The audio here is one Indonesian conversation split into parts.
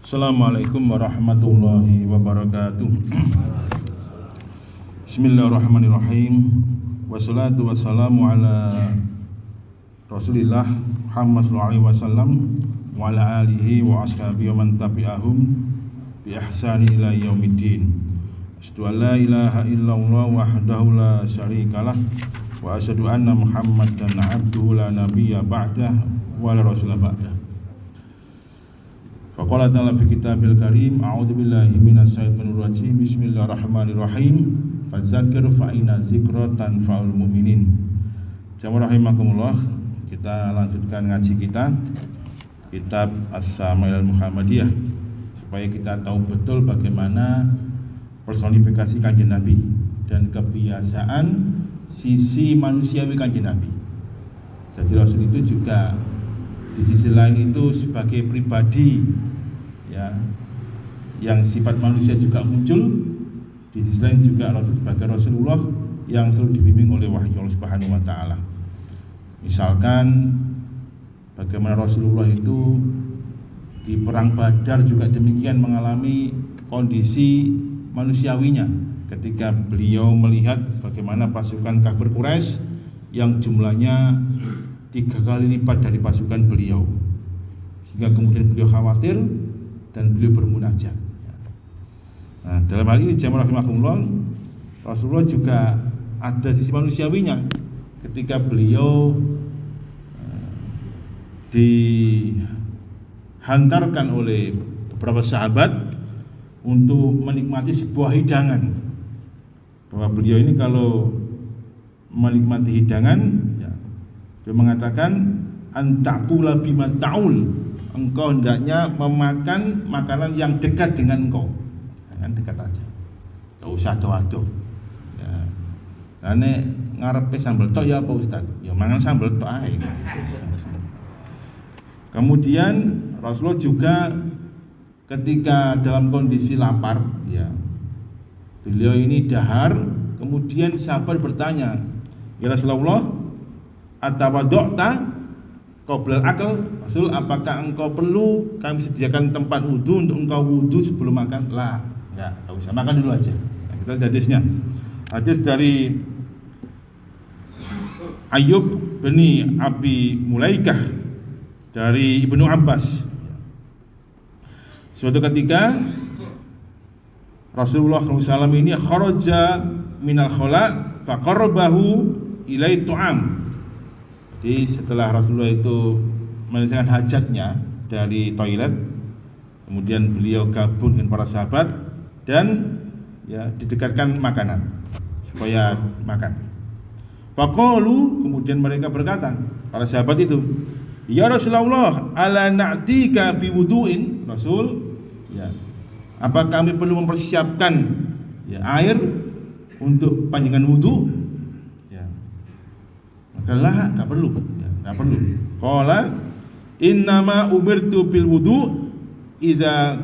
Assalamualaikum warahmatullahi wabarakatuh. Bismillahirrahmanirrahim. Wassalatu wassalamu ala Rasulillah Muhammad sallallahu alaihi wasallam wa ala alihi wa ashabihi wa man tabi'ahum bi ihsani ila yaumiddin. Asyhadu an la ilaha illallah wahdahu la syarikalah wa asyhadu anna Muhammadan abduhu la nabiyya ba'dah wa la rasula ba'dah. Faqala ta'ala fi kitabil karim, a'udzu billahi minasyaitonir rajim, bismillahirrahmanirrahim, fadzakir fa inna dzikra tanfa'ul mu'minin. Jamaah rahimakumullah, kita lanjutkan ngaji kita kitab As-Syama'il Muhammadiyah supaya kita tahu betul bagaimana personifikasi Kanjeng Nabi dan kebiasaan sisi manusiawi Kanjeng Nabi. Jadi Rasul itu juga di sisi lain itu sebagai pribadi ya, yang sifat manusia juga muncul. Di sisi lain juga Rasul sebagai Rasulullah yang selalu dibimbing oleh wahyu Allah Subhanahu wa taala. Misalkan bagaimana Rasulullah itu di perang Badar juga demikian mengalami kondisi manusiawinya ketika beliau melihat bagaimana pasukan kafir Quraisy yang jumlahnya 3 kali lipat dari pasukan beliau, sehingga kemudian beliau khawatir dan beliau bermunajat. Nah, dalam hal ini jamaah rahimakumullah, Rasulullah juga ada sisi manusiawinya ketika beliau dihantarkan oleh beberapa sahabat untuk menikmati sebuah hidangan, bahwa beliau ini kalau menikmati hidangan, dia mengatakan antakula bima taul, engkau hendaknya memakan makanan yang dekat dengan engkau, jangan dekat aja, gak usah ado-ado ya. Karena ngarepe sambal tok ya apa Ustaz, ya mangan sambal tok ae. Kemudian Rasulullah juga ketika dalam kondisi lapar ya, beliau ini dahar, kemudian sahabat bertanya, ya Rasulullah, atawadokta qoblal akal, Rasul, apakah engkau perlu kami sediakan tempat wudhu untuk engkau wudhu sebelum makan? Lah, enggak usah, makan dulu aja. Nah, kita lihat hadisnya. Hadis dari Ayyub bin Abi Mulaikah dari Ibnu Abbas. Suatu ketika Rasulullah SAW ini kharaja minal khala faqarrabahu ilai tu'am. Jadi setelah Rasulullah itu menyelesaikan hajatnya dari toilet, kemudian beliau gabung dengan para sahabat dan ya didekatkan makanan supaya makan. Faqalu, kemudian mereka berkata, para sahabat itu, ya Rasulullah, ala na'tika biwudu'in, Rasul, ya, apa kami perlu mempersiapkan ya air untuk panjangan wudu? Lah, enggak perlu, ya, enggak perlu. Qala innama umirtu bil wudu idza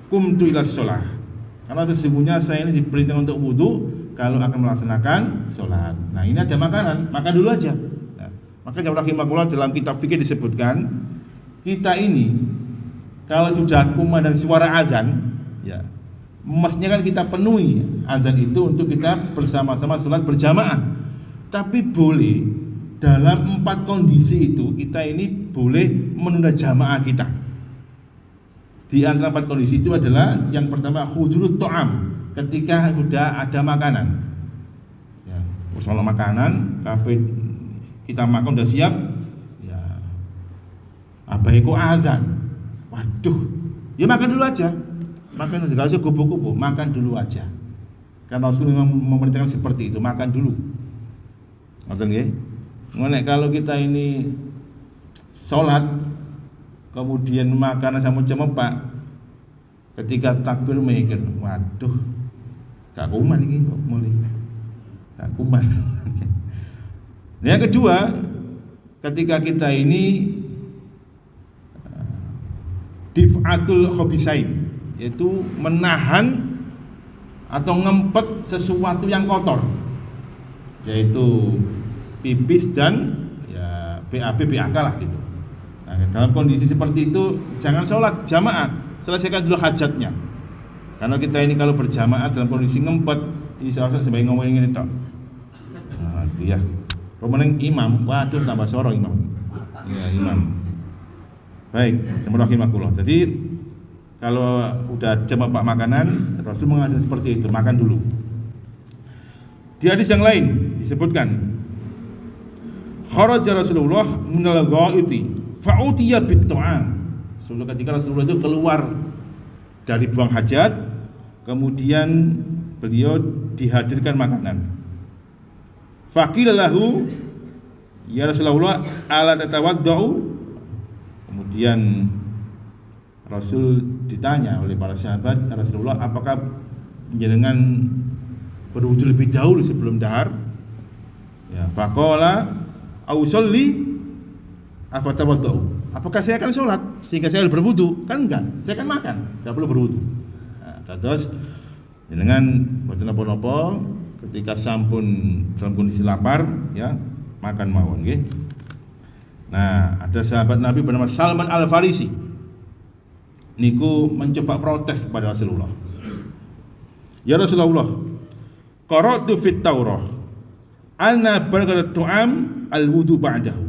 qumtu ila shalah. Karena sesungguhnya saya ini diperintahkan untuk wudu kalau akan melaksanakan sholat. Nah, ini ada makanan, makan dulu aja. Nah, maka jamaah rahimakumullah, dalam kitab fikih disebutkan kita ini kalau sudah kumandang suara azan, ya, mestinya kan kita penuhi azan itu untuk kita bersama-sama sholat berjamaah. Tapi boleh dalam 4 kondisi itu kita ini boleh menunda jamaah kita. Di antara 4 kondisi itu adalah yang pertama hudurut to'am, ketika sudah ada makanan ya, soal makanan kafe kita makan udah siap ya, abaiku azan, waduh ya makan dulu aja, makan gak usah kubu-kubu, makan dulu aja. Karena Rasulullah memerintahkan seperti itu, makan dulu. Ngoten nggih. Nek kalau kita ini sholat kemudian makan sama cemepak, ketika takbir mikir, waduh, gak kuman iki kok mulai. Gak kuman. Yang kedua, ketika kita ini dif'atul khobisain, yaitu menahan atau ngempet sesuatu yang kotor, yaitu pipis dan ya BAB BAK lah gitu. Nah, dalam kondisi seperti itu jangan sholat jamaah, selesaikan dulu hajatnya. Karena kita ini kalau berjamaah dalam kondisi ngempet, istilahnya sebagai ngomongin ini tok. Nah, itu ya. Pemenang imam, waduh tambah sorong imam. Ya, imam. Baik, bismillahirrahmanirrahim. Jadi kalau udah jam pak makanan, Rasul mengajarkan seperti itu, makan dulu. Di hadis yang lain disebutkan, kharaja Rasulullah minal ghaiti fa'utiya bit-ta'am. Ketika Rasulullah itu keluar dari buang hajat, kemudian beliau dihadirkan makanan. Faqila lahu, ya Rasulullah, ala tatawaddau? Kemudian Rasul ditanya oleh para sahabat, ya Rasulullah, apakah jenengan berwudu lebih dahulu sebelum dahar? Ya, faqala ausolli afatawaddau. Apakah saya akan sholat sehingga saya berwudu? Kan enggak, saya akan makan, enggak perlu berwudu. Nah, terus jenengan mboten napa-napa ketika sampun dalam kondisi lapar, ya makan mawon nggih. Nah, ada sahabat Nabi bernama Salman Al-Farisi. Niku mencoba protes kepada Rasulullah. Ya Rasulullah, qara'tu fit Taurah anna barakatut tu'am al-wudu ba'dahu.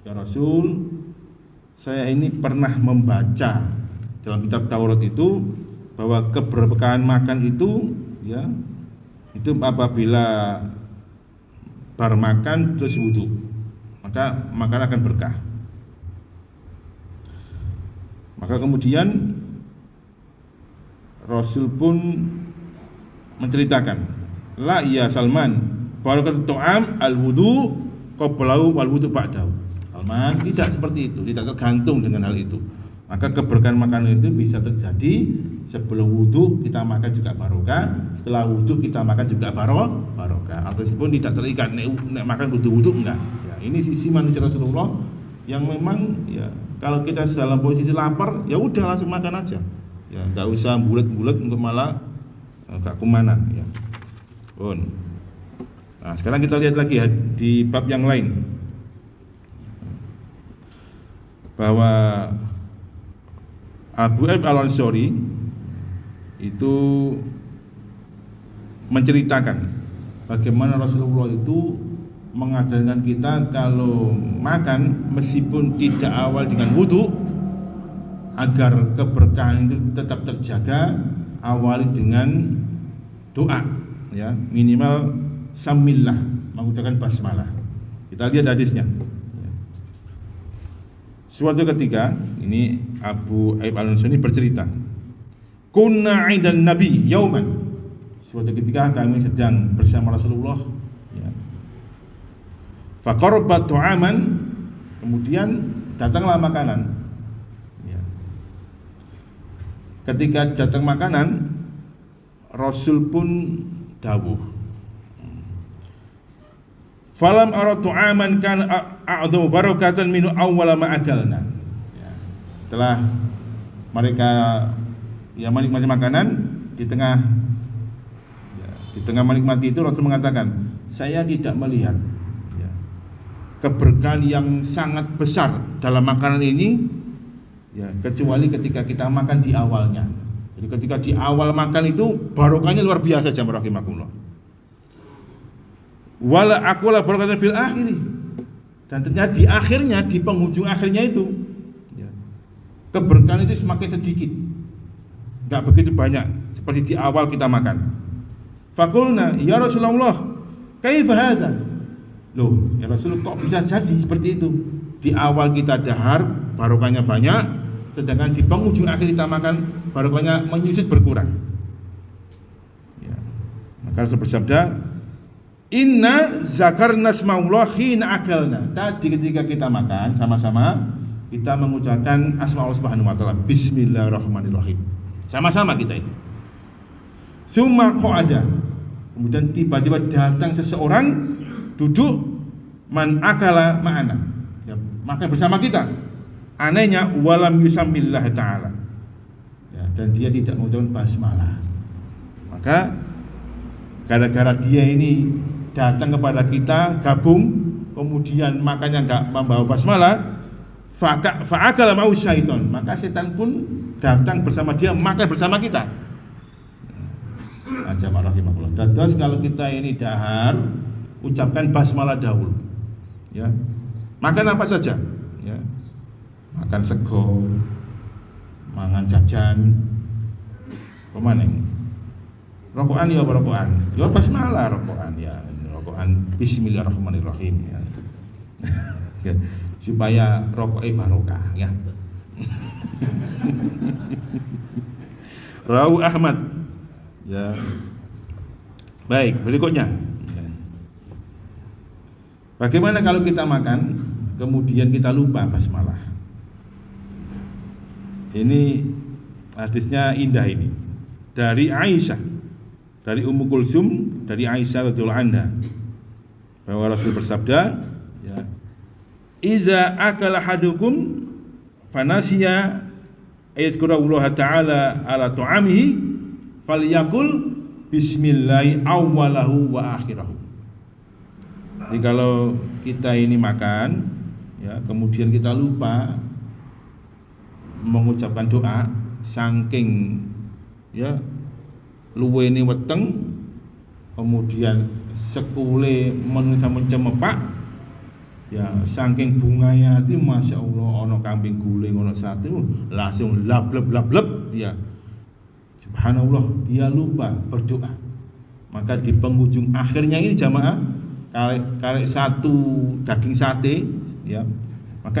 Ya Rasul, saya ini pernah membaca dalam kitab Taurat itu bahwa keberkahan makan itu, ya, itu apabila bar makan terus wudu, maka makan akan berkah. Maka kemudian Rasul pun menceritakan, la ya Salman, barakatut tu'am al-wudu qablahu wal wudu ba'dahu. Salman, tidak seperti itu, tidak tergantung dengan hal itu. Maka keberkahan makanan itu bisa terjadi sebelum wudu kita makan juga barokah, setelah wudu kita makan juga barokah. Ataupun tidak terikat nek makan wudu enggak. Ya, ini sisi manusia Rasulullah yang memang, ya, kalau kita dalam posisi lapar, ya udah langsung makan aja. Ya, enggak usah bulet-bulet untuk malah enggak kumanan, ya. Pun. Nah, sekarang kita lihat lagi ya, di bab yang lain, bahwa Abu Ayyub Al-Ansari itu menceritakan bagaimana Rasulullah itu mengajarkan kita kalau makan meskipun tidak awal dengan wudu, agar keberkahan itu tetap terjaga, awali dengan doa, ya, minimal samillah, mengucapkan basmalah. Kita lihat hadisnya. Suatu ketika, ini Abu Ayyub Al-Ansari bercerita, kunna 'indan Nabi yauman. Suatu ketika kami sedang bersama Rasulullah, ya. Faqaraba tu'aman, kemudian datanglah makanan. Ya. Ketika datang makanan, Rasul pun dawuh, falam ara tu'aman kan a'dhamu barakatan minhu awwala ma akalna. Ya. Setelah mereka, ya, menikmati makanan, di tengah menikmati itu Rasul mengatakan, saya tidak melihat, ya, keberkahan yang sangat besar dalam makanan ini, ya, kecuali ketika kita makan di awalnya. Jadi ketika di awal makan itu barokahnya luar biasa, jamaah rahimakumullah. Wala aqula barakatan fil akhiri, dan ternyata di akhirnya, di penghujung akhirnya itu, ya, keberkahan itu semakin sedikit, enggak begitu banyak seperti di awal kita makan. Faqulna ya Rasulullah, kaifa hadza? Loh, ya Rasul, kok bisa jadi seperti itu? Di awal kita dahar, barokahnya banyak, sedangkan di penghujung akhir kita makan, barokahnya menyusut berkurang. Ya. Maka Rasul bersabda, inna zakarna asma'ullah hina akalna. Tadi ketika kita makan sama-sama, kita mengucapkan asma Allah Subhanahu wa taala, bismillahirrahmanirrahim. Sama-sama kita ini. Summa qa'ada. Kemudian tiba-tiba datang seseorang duduk, man akala ma'ana. Ya, makan bersama kita. Anehnya walam yusammillah ta'ala. Ya, dan dia tidak mengucapkan basmalah. Maka gara-gara dia ini datang kepada kita, gabung, kemudian makannya enggak membawa basmalah, Fa'akala mau syaiton, maka setan pun datang bersama dia, makan bersama kita. Aja marahimahullah. Terus kalau kita ini dahar, ucapkan basmalah dahulu. Ya. Makan apa saja, ya. Makan sego, mangan jajan, pemaneng. Rokokan ya rokokan. Ya basmalah rokokan ya. Rokokan bismillahirrahmanirrahim ya. Supaya rokoknya barokah ya. Rawu Ahmad. Ya. Baik, berikutnya. Bagaimana kalau kita makan kemudian kita lupa basmalah? Ini hadisnya indah ini. Dari Aisyah, dari Ummu Kulsum, dari Aisyah radhiyallahu anha, bahwa Rasul bersabda, ya, "Idza akala hadukum fanasiya ayazkurallaha ta'ala ala ta'amihi falyakul bismillahi awwalahu wa akhirahu." Jadi kalau kita ini makan, ya, kemudian kita lupa mengucapkan doa, saking ya luwene weteng, kemudian sekule mencemepak, ya saking bunganya hati, masya Allah, ono kambing guling, ono sate, langsung lableb, ya subhanallah, dia lupa berdoa. Maka di penghujung akhirnya ini jamaah, kalau satu daging sate, ya, maka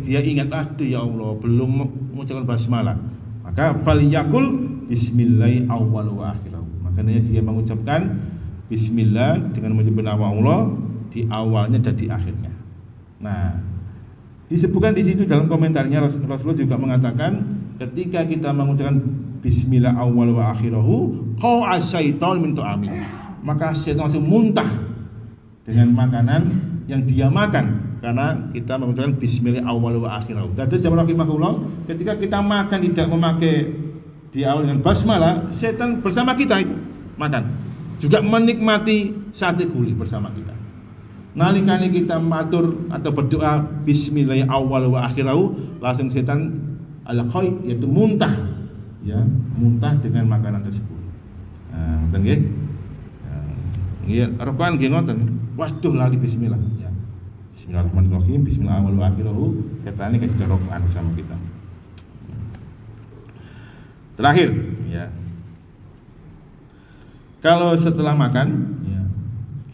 dia ingat, aduh ya Allah, belum mengucapkan basmalah. Maka faliyakul bismillahi awwal wa akhirahu. Makanya dia mengucapkan bismillah dengan menyebut nama Allah di awalnya dan di akhirnya. Nah, disebutkan di situ dalam komentarnya, Rasulullah juga mengatakan ketika kita mengucapkan bismillah awwal wa akhirahu, qa'a syaitan min tu'ami, maka syaitan langsung muntah dengan makanan yang dia makan, karena kita mengucapkan bismillah awal wa akhirahu. Jadi jamaah rahimahullah, ketika kita makan tidak memakai di awal dengan basmalah, setan bersama kita itu makan, juga menikmati sate guli bersama kita. Nalikane kita matur atau berdoa bismillah awal wa akhirahu, langsung setan al-qaid, yaitu muntah, ya, muntah dengan makanan tersebut. Nah, ngoten nggih. Nggih, rokokan nggih ngoten. Waduh lali bismillah ya. Bismillahirrahmanirrahim, bismillah awal wa akhirahu, setan ini ketika rokokan bersama kita. Terakhir, ya. Kalau setelah makan, ya,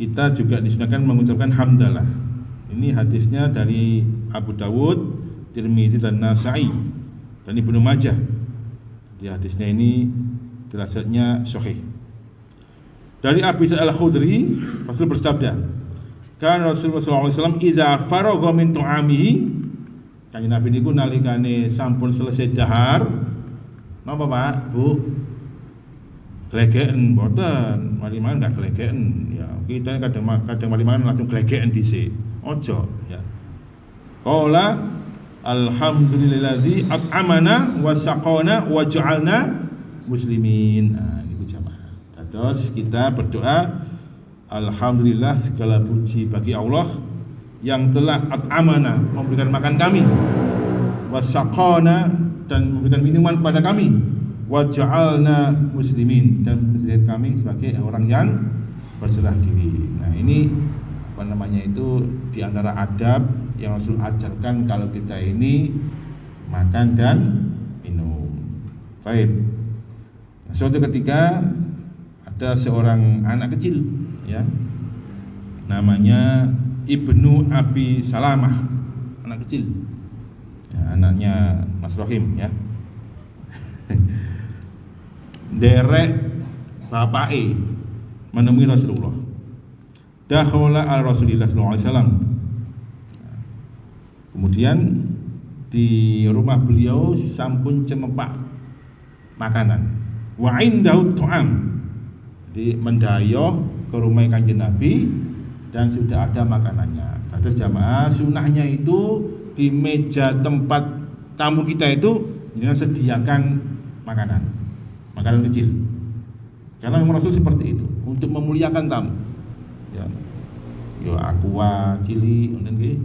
kita juga disunahkan mengucapkan hamdalah. Ini hadisnya dari Abu Dawud, Tirmidzi dan Nasa'i dan Ibnu Majah. Di hadisnya ini derajatnya sahih. Dari Abi Sa'id Al-Khudri, Rasul bersabda, kan Rasulullah SAW idza faragha min tu'amihi, kanjeng Nabi niku nalikane sampun selesai dahar, napa Pak, Bu? Glegeken mboten, mari mangan enggak glegeken. Ya, kita kadang mari mangan langsung glegeken dhisik. Ojo, ya. Qala alhamdulillazi at'amana wa saqana wa ja'alna muslimin. Nah, niku jamaah. Terus kita berdoa, alhamdulillah segala puji bagi Allah yang telah at'amana, memberikan makan kami, wasaqana, dan memberikan minuman kepada kami, waja'alna muslimin, dan menjadikan kami sebagai orang yang berserah diri. Nah, ini apa namanya itu di antara adab yang Rasul ajarkan kalau kita ini makan dan minum. Baik. Nah, suatu ketika ada seorang anak kecil, ya, namanya Ibnu Abi Salamah, anak kecil, ya, anaknya Mas Rohim, ya. Derek bapake menemui Rasulullah. Dakhala al Rasulillah sallallahu alaihi wasallam. Kemudian di rumah beliau sampun cemepak makanan. Wa indahu tu'am. Di mendayoh ke rumah Kanjeng Nabi dan sudah ada makanannya. Terus jamaah, sunahnya itu di meja tempat tamu kita itu dengan sediakan makanan kecil. Karena memang Rasul seperti itu untuk memuliakan tamu. Ya, yo aqua cili ngoten nggih,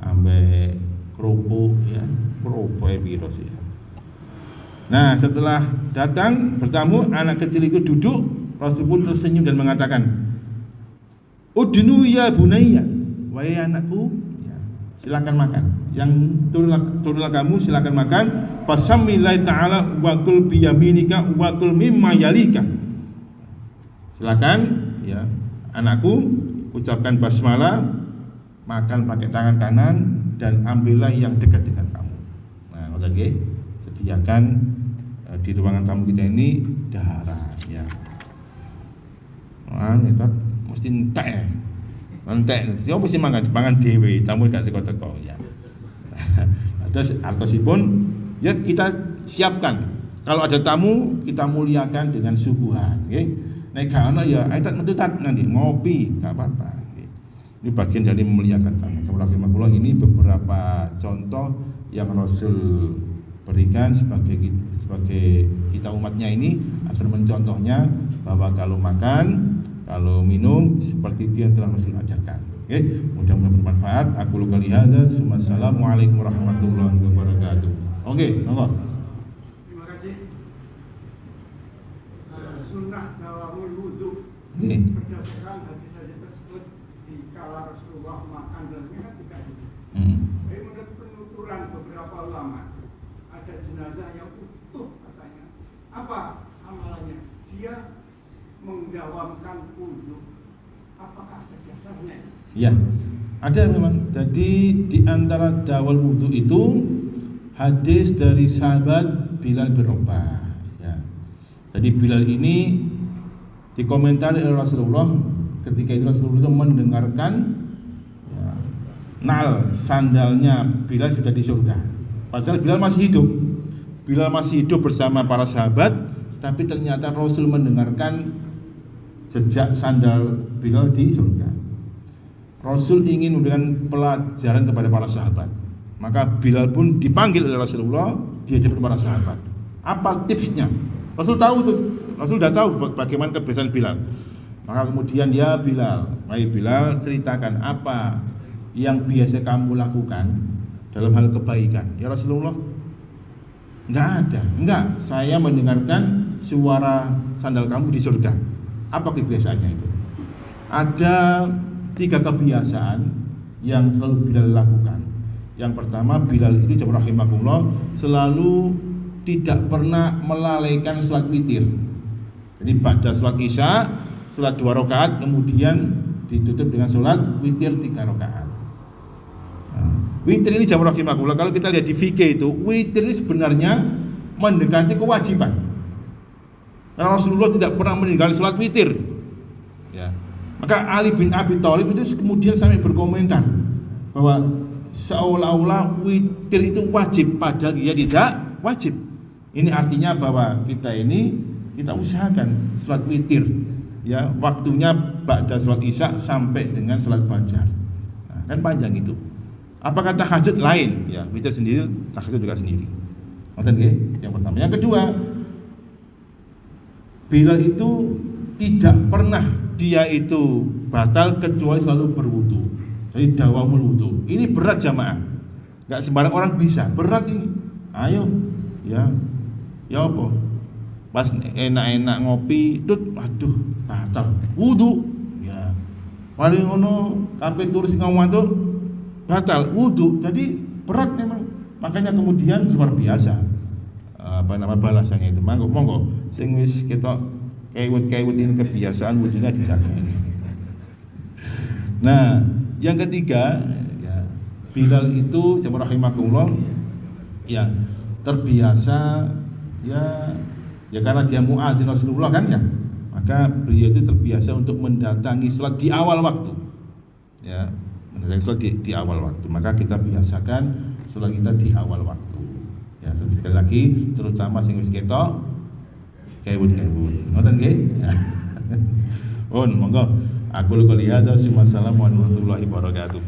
ambek kerupuk ya, kerupuk biro sih. Nah, setelah datang bertamu, anak kecil itu duduk, Rasul pun tersenyum dan mengatakan, "Udnu ya bunayya, wahai anakku, ya, silakan makan. Yang turunlah kamu silakan makan. Fasamillahi ta'ala wa kul biyaminika wa kul mimma yalika." Silakan ya, anakku, ucapkan basmalah, makan pakai tangan kanan dan ambillah yang dekat dengan kamu. Nah, oke, okay. Sediakan di ruangan tamu kita ini daharan ya. Nah, itu mesti entek ya. Entek, siapa mesti mangan dhewe, tamu gak teko-teko ya. Terus artosipun ya kita siapkan. Kalau ada tamu kita muliakan dengan suguhan, nggih. Nek gak ana ya ayo metutat nanti ngopi, gak apa-apa. Ini bagian dari memuliakan tamu. Rahimahullah, ini beberapa contoh yang Rasul berikan sebagai kita umatnya ini agar mencontohnya bahwa kalau makan, kalau minum seperti itu yang telah Rasul ajarkan. Oke, mudah-mudahan bermanfaat. Aku luka lihada. Assalamualaikum warahmatullahi wabarakatuh. Oke, monggo. Terima kasih. Sunnah dawamul wudu. Berdasarkan hadis saja tersebut di kala Rasulullah makan dan minum tidak itu. Tapi menurut penuturan beberapa ulama, ada jenazah yang utuh katanya. Apa amalannya? Dia mendawamkan wudu. Apakah ada dasarnya? Ya, ada memang. Jadi di antara dawal wudu itu hadis dari sahabat Bilal bin Rabah. Ya. Jadi Bilal ini dikomentari oleh Rasulullah ketika itu Rasulullah mendengarkan ya, nal sandalnya Bilal sudah di surga. Padahal Bilal masih hidup. Bilal masih hidup bersama para sahabat, tapi ternyata Rasul mendengarkan jejak sandal Bilal di surga. Rasul ingin memberikan pelajaran kepada para sahabat. Maka Bilal pun dipanggil oleh Rasulullah, dia kepada para sahabat. Apa tipsnya? Rasul tahu tuh, Rasul sudah tahu bagaimana kebiasaan Bilal. Maka kemudian ya Bilal, wahai Bilal, ceritakan apa yang biasa kamu lakukan dalam hal kebaikan. Ya Rasulullah, enggak ada. Enggak, saya mendengarkan suara sandal kamu di surga. Apa kebiasaannya itu? Ada 3 kebiasaan yang selalu Bilal lakukan. Yang pertama, Bilal itu rahimahullah selalu tidak pernah melalaikan sholat witir. Jadi pada sholat isya, sholat 2 rakaat, kemudian ditutup dengan sholat witir 3 rakaat. Nah, witir ini rahimahullah, kalau kita lihat di fikih itu, witir ini sebenarnya mendekati kewajiban. Karena Rasulullah tidak pernah meninggalkan sholat witir. Ya. Maka Ali bin Abi Thalib itu kemudian sampai berkomentar bahwa seolah-olah witir itu wajib, padahal dia tidak wajib. Ini artinya bahwa kita usahakan sholat witir, ya waktunya ba'da sholat isya sampai dengan sholat fajar. Nah, kan panjang itu. Apakah tahajud lain? Ya, witir sendiri, tahajud juga sendiri. Yang pertama. Yang kedua, Bilal itu tidak pernah dia itu batal kecuali selalu berwudu. Jadi dawamul wudu. Ini berat jamaah. Enggak sembarang orang bisa. Berat ini. Ayo, ya. Ya apa? Pas enak-enak ngopi, aduh, batal. Wudu. Ya. Paling ngono sampai turun sing ngomong itu batal wudu. Jadi berat memang. Makanya kemudian luar biasa. Balasannya itu. Monggo sing wis ketok kewet-kewet ini kebiasaan wudunya dijaga. Nah, yang ketiga, ya, Bilal itu rahimahullah ya terbiasa ya karena dia muadzin Rasulullah kan ya. Maka beliau itu terbiasa untuk mendatangi sholat di awal waktu. Ya, mendatangi sholat di awal waktu. Maka kita biasakan sholat kita di awal waktu. Ya, terus sekali lagi terutama sing wis ketok kewut-kewut. Ngoten nggih? Monggo. Aku lu lihat. Assalamualaikum warahmatullahi wabarakatuh.